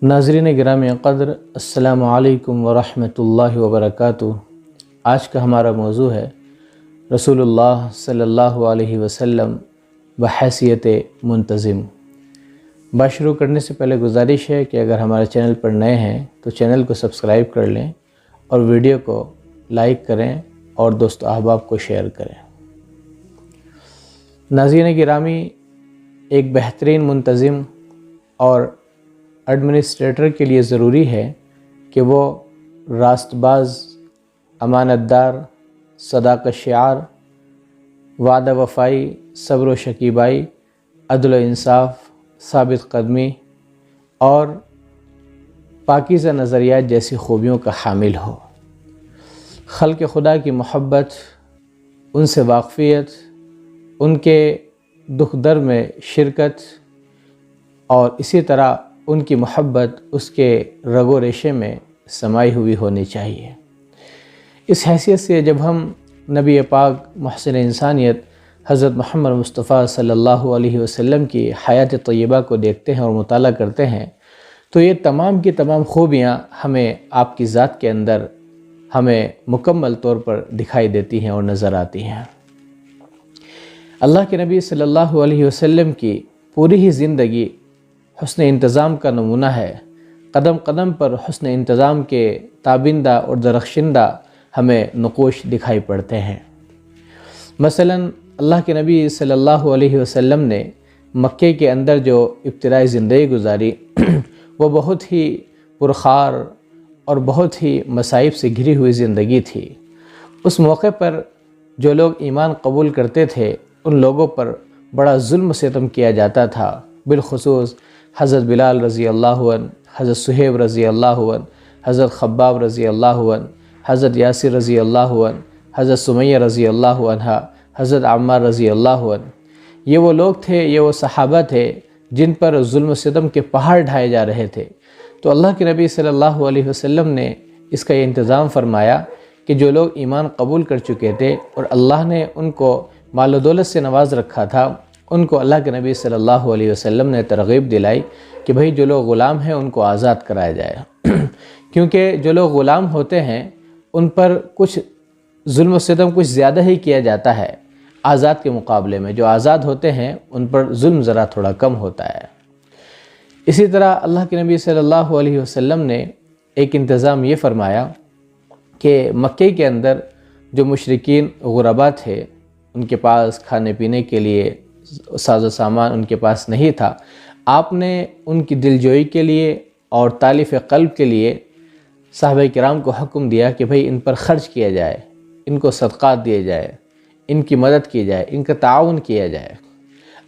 ناظرین گرامی قدر، السلام علیکم ورحمۃ اللہ وبرکاتہ۔ آج کا ہمارا موضوع ہے رسول اللہ صلی اللہ علیہ وسلم بحیثیت منتظم۔ بات شروع کرنے سے پہلے گزارش ہے کہ اگر ہمارے چینل پر نئے ہیں تو چینل کو سبسکرائب کر لیں اور ویڈیو کو لائک کریں اور دوست احباب کو شیئر کریں۔ ناظرین گرامی، ایک بہترین منتظم اور ایڈمنسٹریٹر کے لیے ضروری ہے کہ وہ راست باز، امانت دار، صداقت شعار، وعدہ وفائی، صبر و شکیبائی، عدل و انصاف، ثابت قدمی اور پاکیزہ نظریات جیسی خوبیوں کا حامل ہو۔ خلق خدا کی محبت، ان سے واقفیت، ان کے دکھ در میں شرکت اور اسی طرح ان کی محبت اس کے رگ و ریشے میں سمائی ہوئی ہونی چاہیے۔ اس حیثیت سے جب ہم نبی پاک محسن انسانیت حضرت محمد مصطفیٰ صلی اللہ علیہ وسلم کی حیات طیبہ کو دیکھتے ہیں اور مطالعہ کرتے ہیں تو یہ تمام کی تمام خوبیاں ہمیں آپ کی ذات کے اندر ہمیں مکمل طور پر دکھائی دیتی ہیں اور نظر آتی ہیں۔ اللہ کے نبی صلی اللہ علیہ وسلم کی پوری ہی زندگی حسن انتظام کا نمونہ ہے۔ قدم قدم پر حسن انتظام کے تابندہ اور درخشندہ ہمیں نقوش دکھائی پڑتے ہیں۔ مثلا اللہ کے نبی صلی اللہ علیہ وسلم نے مکے کے اندر جو ابتدائی زندگی گزاری وہ بہت ہی پرخار اور بہت ہی مصائب سے گھری ہوئی زندگی تھی۔ اس موقع پر جو لوگ ایمان قبول کرتے تھے ان لوگوں پر بڑا ظلم و ستم کیا جاتا تھا، بالخصوص حضرت بلال رضی اللہ عنہ، حضرت صہیب رضی اللہ عنہ، حضرت خباب رضی اللہ عنہ، حضرت یاسر رضی اللہ عنہ، حضرت سمیہ رضی اللہ عنہ، حضرت عمار رضی اللہ عنہ۔ یہ وہ لوگ تھے، یہ وہ صحابہ تھے جن پر ظلم و ستم کے پہاڑ ڈھائے جا رہے تھے۔ تو اللہ کے نبی صلی اللہ علیہ وسلم نے اس کا یہ انتظام فرمایا کہ جو لوگ ایمان قبول کر چکے تھے اور اللہ نے ان کو مال و دولت سے نواز رکھا تھا، ان کو اللہ کے نبی صلی اللہ علیہ وسلم نے ترغیب دلائی کہ بھئی جو لوگ غلام ہیں ان کو آزاد کرایا جائے کیونکہ جو لوگ غلام ہوتے ہیں ان پر کچھ ظلم و ستم کچھ زیادہ ہی کیا جاتا ہے آزاد کے مقابلے میں۔ جو آزاد ہوتے ہیں ان پر ظلم ذرا تھوڑا کم ہوتا ہے۔ اسی طرح اللہ کے نبی صلی اللہ علیہ وسلم نے ایک انتظام یہ فرمایا کہ مکے کے اندر جو مشرکین غربا تھے ان کے پاس کھانے پینے کے لیے ساز و سامان ان کے پاس نہیں تھا، آپ نے ان کی دلجوئی کے لیے اور تالیف قلب کے لیے صحابہ کرام کو حکم دیا کہ بھئی ان پر خرچ کیا جائے، ان کو صدقات دیے جائے، ان کی مدد کی جائے، ان کا تعاون کیا جائے۔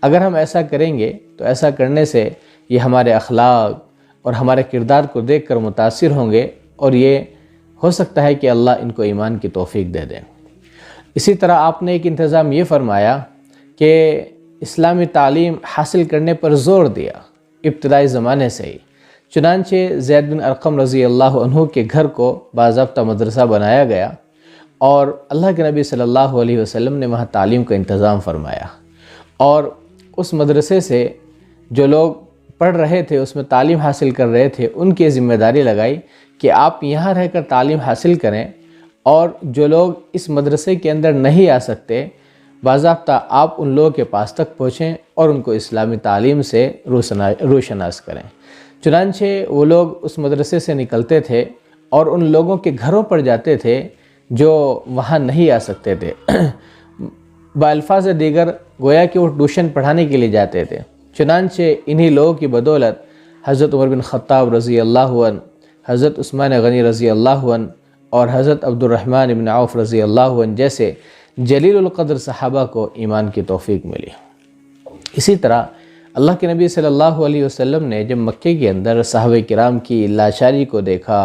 اگر ہم ایسا کریں گے تو ایسا کرنے سے یہ ہمارے اخلاق اور ہمارے کردار کو دیکھ کر متاثر ہوں گے اور یہ ہو سکتا ہے کہ اللہ ان کو ایمان کی توفیق دے دیں۔ اسی طرح آپ نے ایک انتظام یہ فرمایا کہ اسلامی تعلیم حاصل کرنے پر زور دیا ابتدائی زمانے سے ہی۔ چنانچہ زید بن ارقم رضی اللہ عنہ کے گھر کو باضابطہ مدرسہ بنایا گیا اور اللہ کے نبی صلی اللہ علیہ وسلم نے وہاں تعلیم کا انتظام فرمایا، اور اس مدرسے سے جو لوگ پڑھ رہے تھے، اس میں تعلیم حاصل کر رہے تھے، ان کی ذمہ داری لگائی کہ آپ یہاں رہ کر تعلیم حاصل کریں، اور جو لوگ اس مدرسے کے اندر نہیں آ سکتے باضابطہ آپ ان لوگوں کے پاس تک پہنچیں اور ان کو اسلامی تعلیم سے روشناس کریں۔ چنانچہ وہ لوگ اس مدرسے سے نکلتے تھے اور ان لوگوں کے گھروں پر جاتے تھے جو وہاں نہیں آ سکتے تھے۔ بالفاظ دیگر گویا کہ وہ ٹیوشن پڑھانے کے لیے جاتے تھے۔ چنانچہ انہی لوگوں کی بدولت حضرت عمر بن خطاب رضی اللہ عنہ، حضرت عثمان غنی رضی اللہ عنہ اور حضرت عبد الرحمن بن عوف رضی اللہ عنہ جیسے جلیل القدر صحابہ کو ایمان کی توفیق ملی۔ اسی طرح اللہ کے نبی صلی اللہ علیہ وسلم نے جب مکے کے اندر صحابہ کرام کی لاچاری کو دیکھا،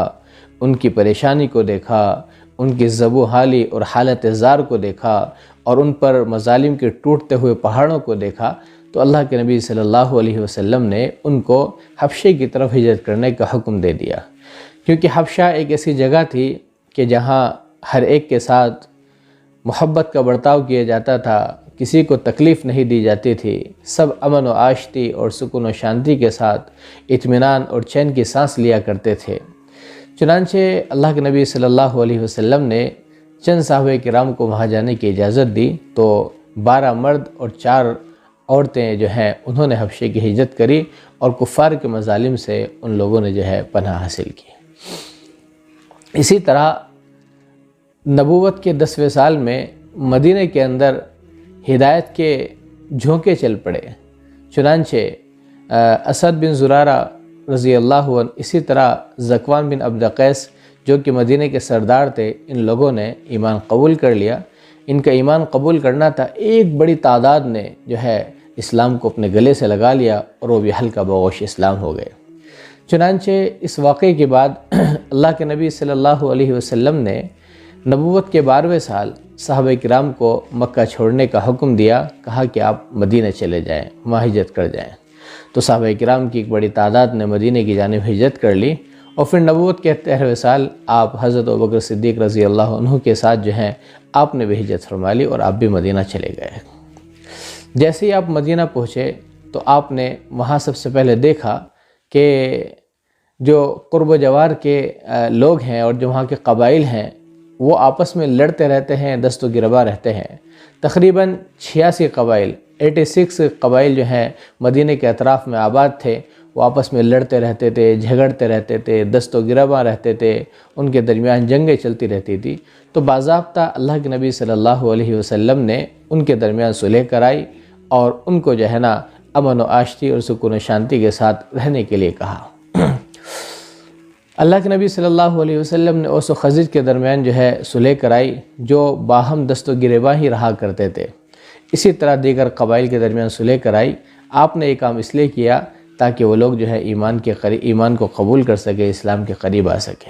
ان کی پریشانی کو دیکھا، ان کی ذب و حالی اور حالت زار کو دیکھا اور ان پر مظالم کے ٹوٹتے ہوئے پہاڑوں کو دیکھا تو اللہ کے نبی صلی اللہ علیہ وسلم نے ان کو حبشے کی طرف ہجرت کرنے کا حکم دے دیا، کیونکہ حبشہ ایک ایسی جگہ تھی کہ جہاں ہر ایک کے ساتھ محبت کا برتاؤ کیا جاتا تھا، کسی کو تکلیف نہیں دی جاتی تھی، سب امن و عاشتی اور سکون و شانتی کے ساتھ اطمینان اور چین کی سانس لیا کرتے تھے۔ چنانچہ اللہ کے نبی صلی اللہ علیہ وسلم نے چند صحابہ کرام کو وہاں جانے کی اجازت دی تو 12 مرد اور 4 عورتیں جو ہیں انہوں نے حبشے کی ہجرت کری اور کفار کے مظالم سے ان لوگوں نے جو ہے پناہ حاصل کی۔ اسی طرح نبوت کے 10ویں سال میں مدینہ کے اندر ہدایت کے جھونکے چل پڑے، چنانچہ اسد بن زرارہ رضی اللہ عنہ، اسی طرح ذکوان بن عبد قیس جو کہ مدینہ کے سردار تھے، ان لوگوں نے ایمان قبول کر لیا۔ ان کا ایمان قبول کرنا تھا، ایک بڑی تعداد نے جو ہے اسلام کو اپنے گلے سے لگا لیا اور وہ بھی ہلکا بغوش اسلام ہو گئے۔ چنانچہ اس واقعے کے بعد اللہ کے نبی صلی اللہ علیہ وسلم نے نبوت کے 12ویں سال صحابہ کرام کو مکہ چھوڑنے کا حکم دیا، کہا کہ آپ مدینہ چلے جائیں، وہاں ہجرت کر جائیں۔ تو صحابہ کرام کی ایک بڑی تعداد نے مدینہ کی جانب ہجرت کر لی اور پھر نبوت کے 13ویں سال آپ حضرت ابوبکر صدیق رضی اللہ عنہ کے ساتھ جو ہیں آپ نے بھی ہجرت فرما لی اور آپ بھی مدینہ چلے گئے۔ جیسے ہی آپ مدینہ پہنچے تو آپ نے وہاں سب سے پہلے دیکھا کہ جو قرب و جوار کے لوگ ہیں اور جو وہاں کے قبائل ہیں وہ آپس میں لڑتے رہتے ہیں، دست و گربا رہتے ہیں۔ تقریباً 86 قبائل 86 قبائل جو ہیں مدینہ کے اطراف میں آباد تھے، وہ آپس میں لڑتے رہتے تھے، جھگڑتے رہتے تھے، دست و گربا رہتے تھے، ان کے درمیان جنگیں چلتی رہتی تھی۔ تو باضابطہ اللہ کے نبی صلی اللہ علیہ وسلم نے ان کے درمیان صلح کرائی اور ان کو جو ہے نا امن و عاشتی اور سکون و شانتی کے ساتھ رہنے کے لیے کہا۔ اللہ کے نبی صلی اللہ علیہ وسلم نے اوس و خزرج کے درمیان جو ہے صلح کرائی، جو باہم دست و گریباں ہی رہا کرتے تھے۔ اسی طرح دیگر قبائل کے درمیان صلح کرائی۔ آپ نے یہ کام اس لیے کیا تاکہ وہ لوگ جو ہے ایمان کو قبول کر سکے، اسلام کے قریب آ سکے۔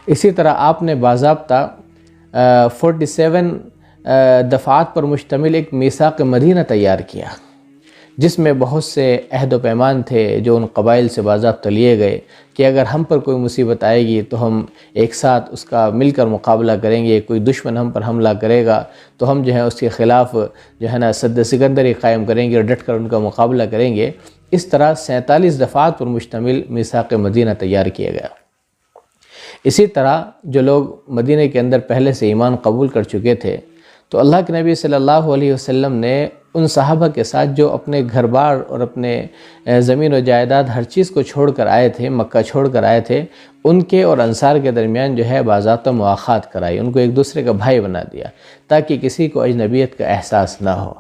اسی طرح آپ نے باضابطہ 47 دفعات پر مشتمل ایک میثاق مدینہ تیار کیا، جس میں بہت سے عہد و پیمان تھے جو ان قبائل سے باضابطہ لیے گئے کہ اگر ہم پر کوئی مصیبت آئے گی تو ہم ایک ساتھ اس کا مل کر مقابلہ کریں گے، کوئی دشمن ہم پر حملہ کرے گا تو ہم جو ہے اس کے خلاف جو ہے نا سد سکندری قائم کریں گے اور ڈٹ کر ان کا مقابلہ کریں گے۔ اس طرح 47 دفعات پر مشتمل میثاق مدینہ تیار کیا گیا۔ اسی طرح جو لوگ مدینہ کے اندر پہلے سے ایمان قبول کر چکے تھے تو اللہ کے نبی صلی اللہ علیہ وسلم نے ان صحابہ کے ساتھ جو اپنے گھر بار اور اپنے زمین و جائیداد ہر چیز کو چھوڑ کر آئے تھے، مکہ چھوڑ کر آئے تھے، ان کے اور انصار کے درمیان جو ہے باضابطہ مواخات کرائی، ان کو ایک دوسرے کا بھائی بنا دیا تاکہ کسی کو اجنبیت کا احساس نہ ہو۔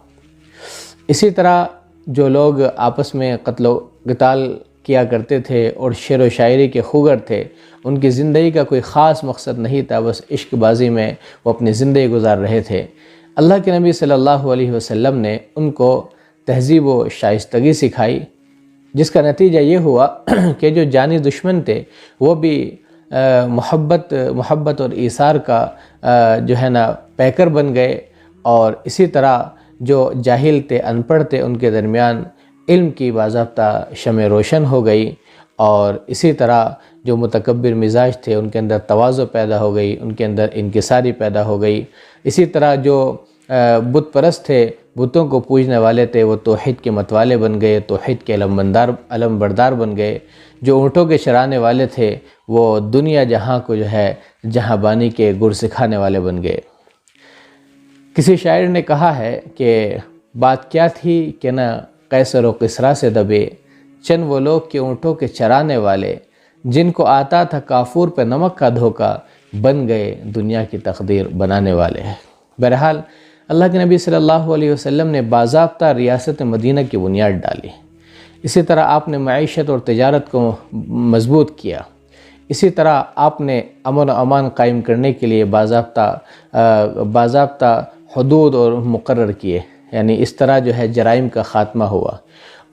اسی طرح جو لوگ آپس میں قتل و قتال کیا کرتے تھے اور شعر و شاعری کے خوگر تھے، ان کی زندگی کا کوئی خاص مقصد نہیں تھا، بس عشق بازی میں وہ اپنی زندگی گزار رہے تھے۔ اللہ کے نبی صلی اللہ علیہ وسلم نے ان کو تہذیب و شائستگی سکھائی، جس کا نتیجہ یہ ہوا کہ جو جانی دشمن تھے وہ بھی محبت اور ایثار کا جو ہے نا پیکر بن گئے، اور اسی طرح جو جاہل تھے، ان پڑھ تھے، ان کے درمیان علم کی باضابطہ شمع روشن ہو گئی، اور اسی طرح جو متکبر مزاج تھے ان کے اندر تواضع پیدا ہو گئی، ان کے اندر انکساری پیدا ہو گئی۔ اسی طرح جو بت پرست تھے، بتوں کو پوجنے والے تھے، وہ توحید کے متوالے بن گئے، توحید کے علم بردار بن گئے۔ جو اونٹوں کے چرانے والے تھے وہ دنیا جہاں کو جو ہے جہاں بانی کے گر سکھانے والے بن گئے۔ کسی شاعر نے کہا ہے کہ بات کیا تھی کہ نہ قیصر و کسریٰ سے دبے، چند وہ لوگ کے اونٹوں کے چرانے والے، جن کو آتا تھا کافور پہ نمک کا دھوکہ، بن گئے دنیا کی تقدیر بنانے والے۔ بہرحال اللہ کے نبی صلی اللہ علیہ وسلم نے باضابطہ ریاست مدینہ کی بنیاد ڈالی۔ اسی طرح آپ نے معیشت اور تجارت کو مضبوط کیا۔ اسی طرح آپ نے امن و امان قائم کرنے کے لیے باضابطہ حدود اور مقرر کیے، یعنی اس طرح جو ہے جرائم کا خاتمہ ہوا،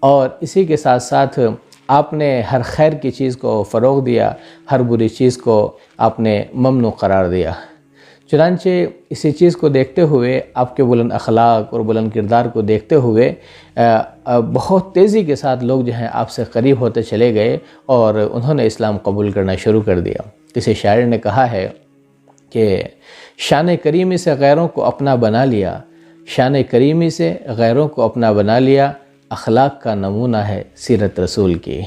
اور اسی کے ساتھ ساتھ آپ نے ہر خیر کی چیز کو فروغ دیا، ہر بری چیز کو آپ نے ممنوع قرار دیا۔ چنانچہ اسی چیز کو دیکھتے ہوئے، آپ کے بلند اخلاق اور بلند کردار کو دیکھتے ہوئے بہت تیزی کے ساتھ لوگ جو ہیں آپ سے قریب ہوتے چلے گئے اور انہوں نے اسلام قبول کرنا شروع کر دیا۔ کسی شاعر نے کہا ہے کہ شان کریمی سے غیروں کو اپنا بنا لیا، شان کریمی سے غیروں کو اپنا بنا لیا، اخلاق کا نمونہ ہے سیرت رسول کی۔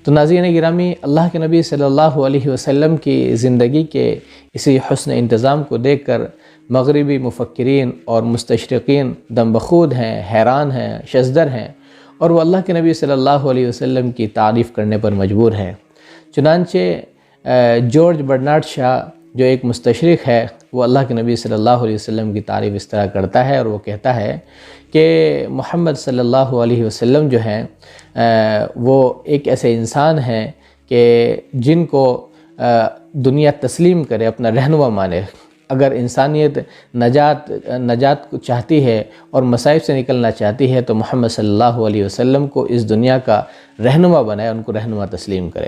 تو ناظرین گرامی، اللہ کے نبی صلی اللہ علیہ وسلم کی زندگی کے اسی حسن انتظام کو دیکھ کر مغربی مفکرین اور مستشرقین دم بخود ہیں، حیران ہیں، شزدر ہیں، اور وہ اللہ کے نبی صلی اللہ علیہ وسلم کی تعریف کرنے پر مجبور ہیں۔ چنانچہ جارج برنارڈ شاہ جو ایک مستشرق ہے، وہ اللہ کے نبی صلی اللہ علیہ وسلم کی تعریف اس طرح کرتا ہے، اور وہ کہتا ہے کہ محمد صلی اللہ علیہ وسلم جو ہیں وہ ایک ایسے انسان ہیں کہ جن کو دنیا تسلیم کرے، اپنا رہنما مانے۔ اگر انسانیت نجات کو چاہتی ہے اور مصائب سے نکلنا چاہتی ہے تو محمد صلی اللہ علیہ وسلم کو اس دنیا کا رہنما بنائے، ان کو رہنما تسلیم کرے۔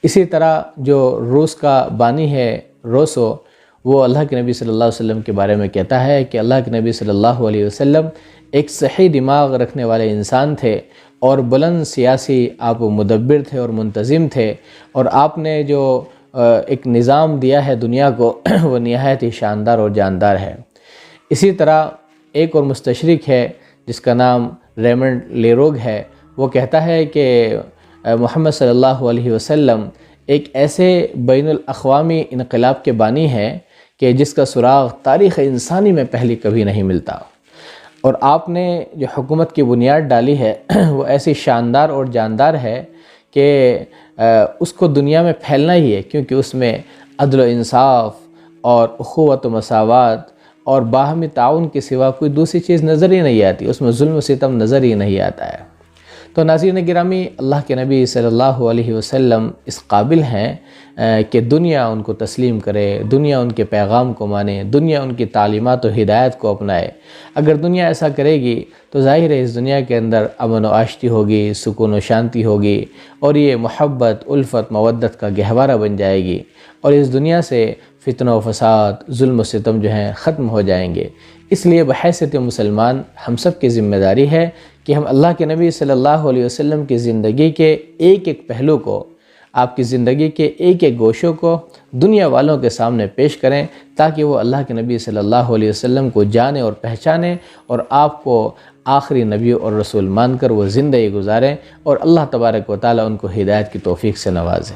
اسی طرح جو روس کا بانی ہے روسو، وہ اللہ کے نبی صلی اللہ علیہ وسلم کے بارے میں کہتا ہے کہ اللہ کے نبی صلی اللہ علیہ وسلم ایک صحیح دماغ رکھنے والے انسان تھے، اور بلند سیاسی آپ مدبر تھے اور منتظم تھے، اور آپ نے جو ایک نظام دیا ہے دنیا کو وہ نہایت ہی شاندار اور جاندار ہے۔ اسی طرح ایک اور مستشرق ہے جس کا نام ریمنڈ لیروگ ہے، وہ کہتا ہے کہ محمد صلی اللہ علیہ وسلم ایک ایسے بین الاقوامی انقلاب کے بانی ہے کہ جس کا سراغ تاریخ انسانی میں پہلے کبھی نہیں ملتا، اور آپ نے جو حکومت کی بنیاد ڈالی ہے وہ ایسی شاندار اور جاندار ہے کہ اس کو دنیا میں پھیلنا ہی ہے، کیونکہ اس میں عدل و انصاف اور اخوت و مساوات اور باہمی تعاون کے سوا کوئی دوسری چیز نظر ہی نہیں آتی، اس میں ظلم و ستم نظر ہی نہیں آتا ہے۔ تو ناظرین گرامی، اللہ کے نبی صلی اللہ علیہ وسلم اس قابل ہیں کہ دنیا ان کو تسلیم کرے، دنیا ان کے پیغام کو مانے، دنیا ان کی تعلیمات و ہدایت کو اپنائے۔ اگر دنیا ایسا کرے گی تو ظاہر ہے اس دنیا کے اندر امن و آشتی ہوگی، سکون و شانتی ہوگی، اور یہ محبت، الفت، مودت کا گہوارہ بن جائے گی، اور اس دنیا سے فتنہ و فساد، ظلم و ستم جو ہیں ختم ہو جائیں گے۔ اس لیے بحیثیت مسلمان ہم سب کی ذمہ داری ہے کہ ہم اللہ کے نبی صلی اللہ علیہ وسلم کی زندگی کے ایک ایک پہلو کو، آپ کی زندگی کے ایک ایک گوشوں کو دنیا والوں کے سامنے پیش کریں، تاکہ وہ اللہ کے نبی صلی اللہ علیہ وسلم کو جانیں اور پہچانیں، اور آپ کو آخری نبی اور رسول مان کر وہ زندگی گزاریں، اور اللہ تبارک و تعالیٰ ان کو ہدایت کی توفیق سے نوازے۔